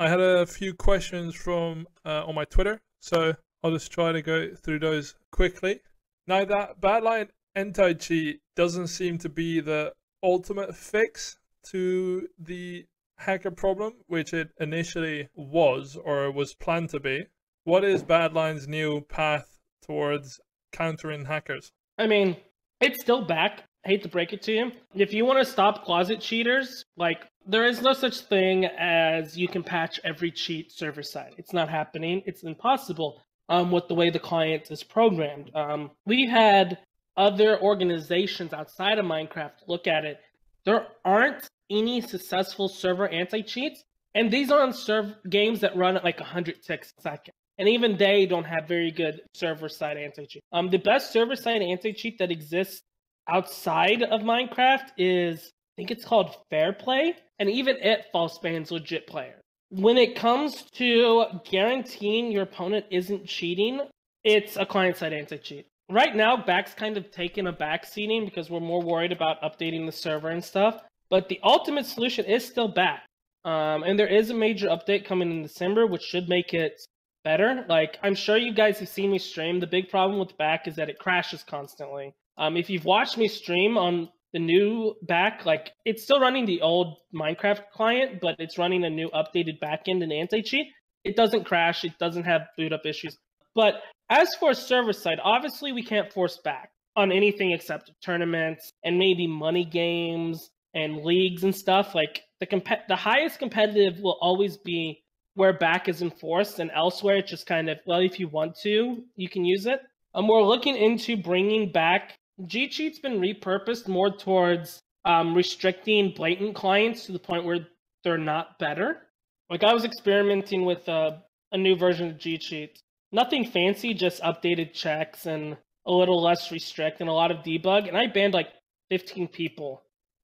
I had a few questions from on my Twitter, so I'll just try to go through those quickly. Now that Badlion anti-cheat doesn't seem to be the ultimate fix to the hacker problem, which it initially was or was planned to be, what is Badlion's new path towards countering hackers? I mean, it's still back. I hate to break it to you. If you want to stop closet cheaters, like, there is no such thing as you can patch every cheat server side. It's not happening. It's impossible with the way the client is programmed. We've had other organizations outside of Minecraft look at it. There aren't any successful server anti-cheats, and these are on games that run at like 100 ticks a second. And even they don't have very good server-side anti-cheat. The best server-side anti-cheat that exists outside of Minecraft is, I think it's called Fair Play, and even it false bans legit players. When it comes to guaranteeing your opponent isn't cheating, it's a client-side anti-cheat. Right now, BAC's kind of taken a backseating because we're more worried about updating the server and stuff. But the ultimate solution is still BAC. And there is a major update coming in December, which should make it better. Like, I'm sure you guys have seen me stream. The big problem with BAC is that it crashes constantly. If you've watched me stream on the new BAC, like, it's still running the old Minecraft client, but it's running a new updated backend and anti-cheat. It doesn't crash. It doesn't have boot up issues. But as for server side, obviously we can't force BAC on anything except tournaments and maybe money games and leagues and stuff. Like, the highest competitive will always be where BAC is enforced, and elsewhere it's just kind of, well, if you want to, you can use it. We're looking into bringing back, GCheat's been repurposed more towards restricting blatant clients to the point where they're not better. Like, I was experimenting with a new version of GCheat. Nothing fancy, just updated checks and a little less restrict and a lot of debug. And I banned like 15 people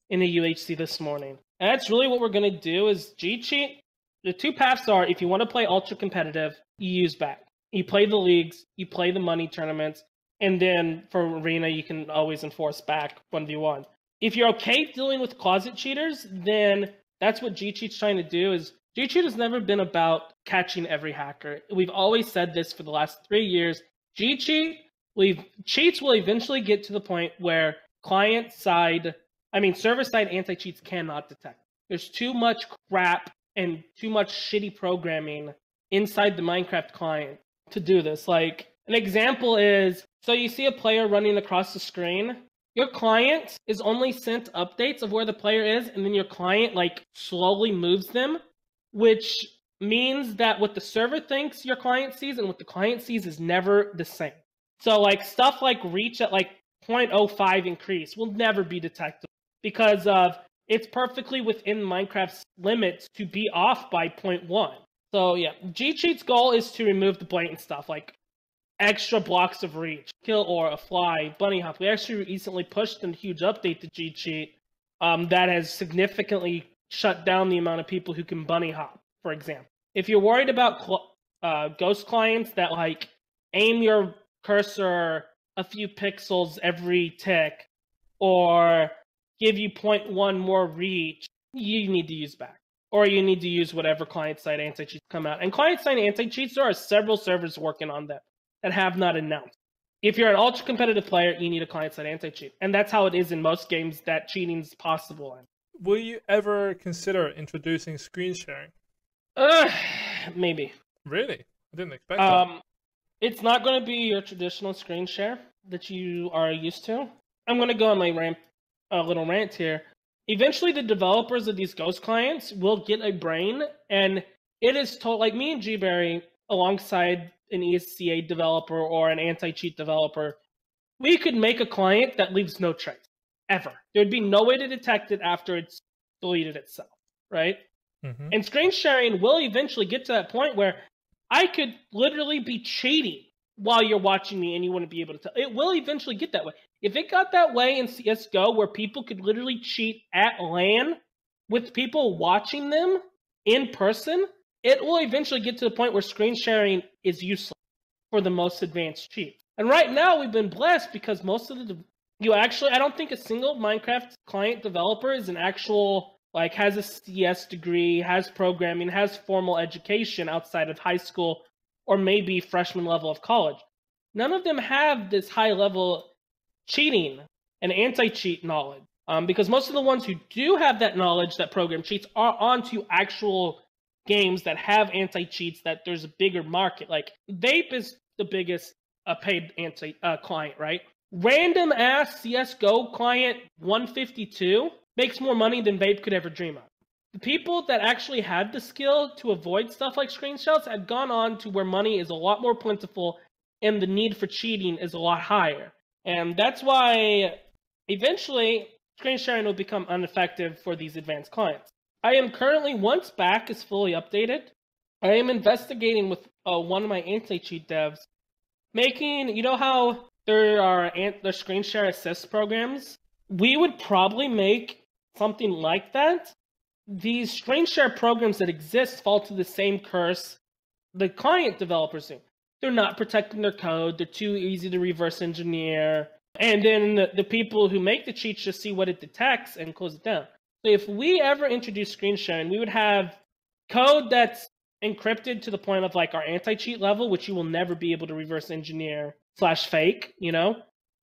in a UHC this morning. And that's really what we're going to do is GCheat. The two paths are, if you want to play ultra competitive, you use BAC. You play the leagues, you play the money tournaments, and then for arena, you can always enforce BAC 1v1. If you're okay dealing with closet cheaters, then that's what GCheat's trying to do. Is GCheat has never been about catching every hacker. We've always said this for the last 3 years. GCheat, cheats will eventually get to the point where server-side anti-cheats cannot detect. There's too much crap and too much shitty programming inside the Minecraft client to do this. Like, an example is, so you see a player running across the screen. Your client is only sent updates of where the player is, and then your client, like, slowly moves them, which means that what the server thinks your client sees and what the client sees is never the same. So, like, stuff like reach at, like, 0.05 increase will never be detectable because of it's perfectly within Minecraft's limits to be off by 0.1. So, yeah, GCheat's goal is to remove the blatant stuff, like extra blocks of reach, kill aura, fly, bunny hop. We actually recently pushed a huge update to GCheat that has significantly shut down the amount of people who can bunny hop, for example. If you're worried about ghost clients that, like, aim your cursor a few pixels every tick or give you 0.1 more reach, you need to use BAC. Or you need to use whatever client-side anti-cheats come out. And client-side anti-cheats, there are several servers working on them that have not announced. If you're an ultra-competitive player, you need a client-side anti-cheat. And that's how it is in most games that cheating is possible in. Will you ever consider introducing screen sharing? Maybe. Really? I didn't expect that. It's not going to be your traditional screen share that you are used to. I'm going to go on my little rant here. Eventually, the developers of these ghost clients will get a brain, and it is told, like me and Gberry, alongside an ESCA developer or an anti-cheat developer, we could make a client that leaves no trace, ever. There'd be no way to detect it after it's deleted itself, right? Mm-hmm. And screen sharing will eventually get to that point where I could literally be cheating while you're watching me and you wouldn't be able to tell. It will eventually get that way. If it got that way in CSGO where people could literally cheat at LAN with people watching them in person, it will eventually get to the point where screen sharing is useless for the most advanced cheats. And right now we've been blessed because most of I don't think a single Minecraft client developer is an actual like has a CS degree, has programming, has formal education outside of high school or maybe freshman level of college. None of them have this high level cheating and anti-cheat knowledge. Because most of the ones who do have that knowledge that program cheats are onto actual games that have anti-cheats, that there's a bigger market. Like Vape is the biggest paid client, right? Random ass CSGO client 152 makes more money than Vape could ever dream of. The people that actually had the skill to avoid stuff like screenshots had gone on to where money is a lot more plentiful and the need for cheating is a lot higher. And that's why eventually screen sharing will become ineffective for these advanced clients. I am currently, once BAC is fully updated, I am investigating with one of my anti-cheat devs, making, you know how there are screen share assist programs? We would probably make something like that. These screen share programs that exist fall to the same curse the client developers do. They're not protecting their code. They're too easy to reverse engineer. And then the people who make the cheats just see what it detects and close it down. So if we ever introduce screen sharing, we would have code that's encrypted to the point of like our anti-cheat level, which you will never be able to reverse engineer / fake, you know?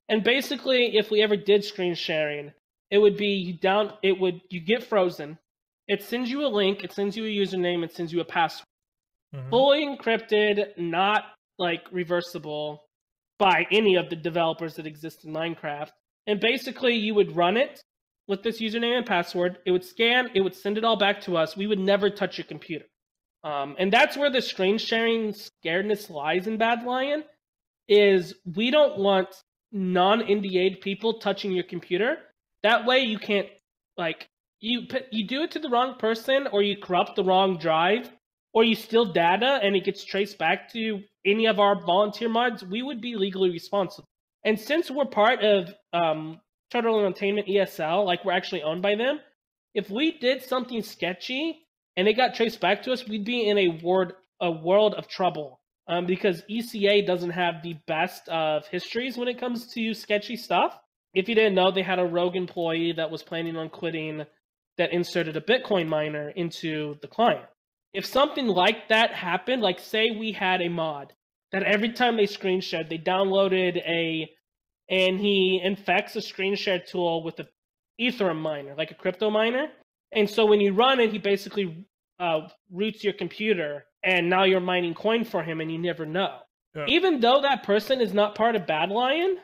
And basically, if we ever did screen sharing, it would be you get frozen. It sends you a link, it sends you a username, it sends you a password. Mm-hmm. Fully encrypted, not like reversible by any of the developers that exist in Minecraft. And basically, you would run it with this username and password. It would scan, it would send it all back to us. We would never touch your computer. And that's where the screen sharing scaredness lies in Badlion, is we don't want non-NDA'd people touching your computer. That way you can't, like, you do it to the wrong person, or you corrupt the wrong drive, or you steal data and it gets traced back to any of our volunteer mods, we would be legally responsible. And since we're part of Turtle Entertainment ESL, like we're actually owned by them, if we did something sketchy and it got traced back to us, we'd be in a world of trouble. Because ECA doesn't have the best of histories when it comes to sketchy stuff. If you didn't know, they had a rogue employee that was planning on quitting that inserted a Bitcoin miner into the client. If something like that happened, like say we had a mod that every time they screen shared, they downloaded and he infects a screen share tool with an Ethereum miner, like a crypto miner. And so when you run it, he basically roots your computer, and now you're mining coin for him and you never know. Yeah. Even though that person is not part of Badlion,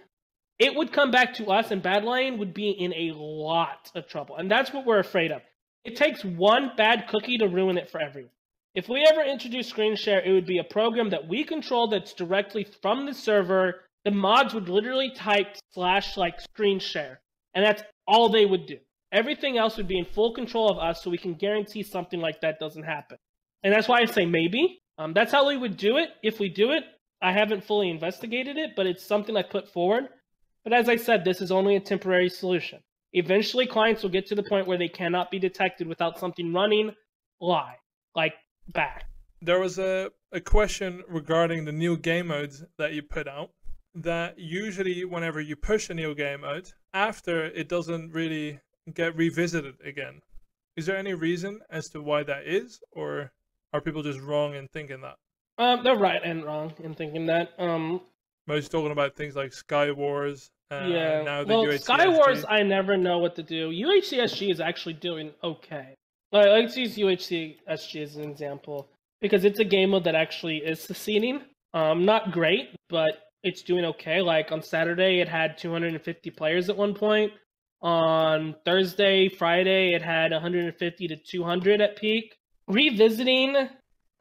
it would come back to us, and Badlion would be in a lot of trouble. And that's what we're afraid of. It takes one bad cookie to ruin it for everyone. If we ever introduce screen share, it would be a program that we control that's directly from the server. The mods would literally type / screen share, and that's all they would do. Everything else would be in full control of us, so we can guarantee something like that doesn't happen. And that's why I say maybe. That's how we would do it. If we do it, I haven't fully investigated it, but it's something I put forward. But as I said, this is only a temporary solution. Eventually, clients will get to the point where they cannot be detected without something running live, like BAC. There was a question regarding the new game modes that you put out, that usually whenever you push a new game mode, after it doesn't really get revisited again. Is there any reason as to why that is, or are people just wrong in thinking that? They're right and wrong in thinking that. Most talking about things like Sky Wars. Yeah. Now the well, UHCSG. Sky Wars, I never know what to do. UHCSG is actually doing okay. Let's use UHCSG as an example, because it's a game mode that actually is succeeding. Not great, but it's doing okay. Like on Saturday, it had 250 players at one point. On Thursday, Friday, it had 150 to 200 at peak. Revisiting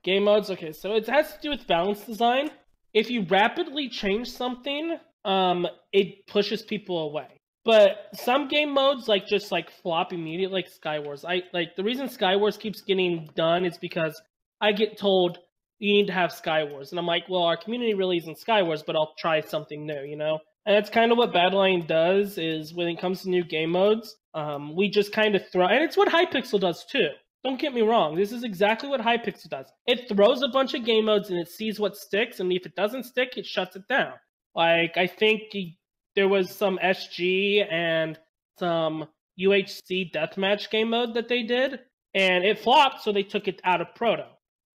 game modes, okay, so it has to do with balance design. If you rapidly change something, it pushes people away. But some game modes, like just like flop immediately, like Sky Wars. The reason Sky Wars keeps getting done is because I get told you need to have Sky Wars, and I'm like, well, our community really isn't Sky Wars, but I'll try something new, you know. And that's kind of what Badlion does, is when it comes to new game modes, we just kind of throw, and it's what Hypixel does too. Don't get me wrong, this is exactly what Hypixel does. It throws a bunch of game modes and it sees what sticks, and if it doesn't stick, it shuts it down. Like, I think there was some SG and some UHC deathmatch game mode that they did, and it flopped, so they took it out of Proto.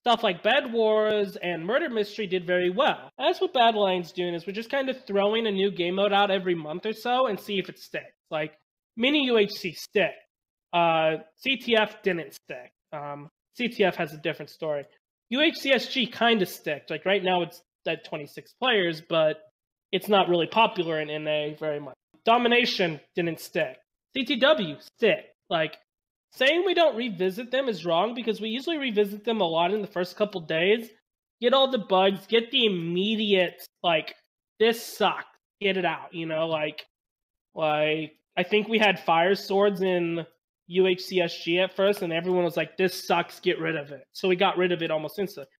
Stuff like Bed Wars and Murder Mystery did very well. That's what Badlion's doing, is we're just kind of throwing a new game mode out every month or so and see if it sticks. Like, Mini UHC stick. CTF didn't stick. CTF has a different story. UHCSG kind of sticked. Like, right now it's at 26 players, but it's not really popular in NA very much. Domination didn't stick. CTW stick. Like, saying we don't revisit them is wrong, because we usually revisit them a lot in the first couple days, get all the bugs, get the immediate, like, this sucks, get it out, you know, like I think we had fire swords in UHCSG at first, and everyone was like, this sucks, get rid of it. So we got rid of it almost instantly.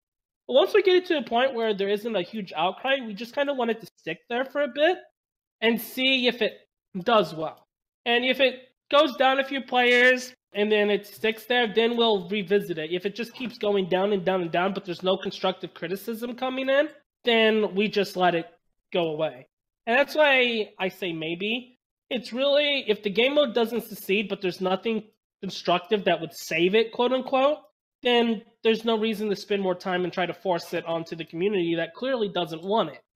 But once we get it to a point where there isn't a huge outcry, we just kind of want it to stick there for a bit and see if it does well. And if it goes down a few players and then it sticks there, then we'll revisit it. If it just keeps going down and down and down, but there's no constructive criticism coming in, then we just let it go away. And that's why I say maybe. It's really, if the game mode doesn't succeed, but there's nothing constructive that would save it, quote unquote, then there's no reason to spend more time and try to force it onto the community that clearly doesn't want it.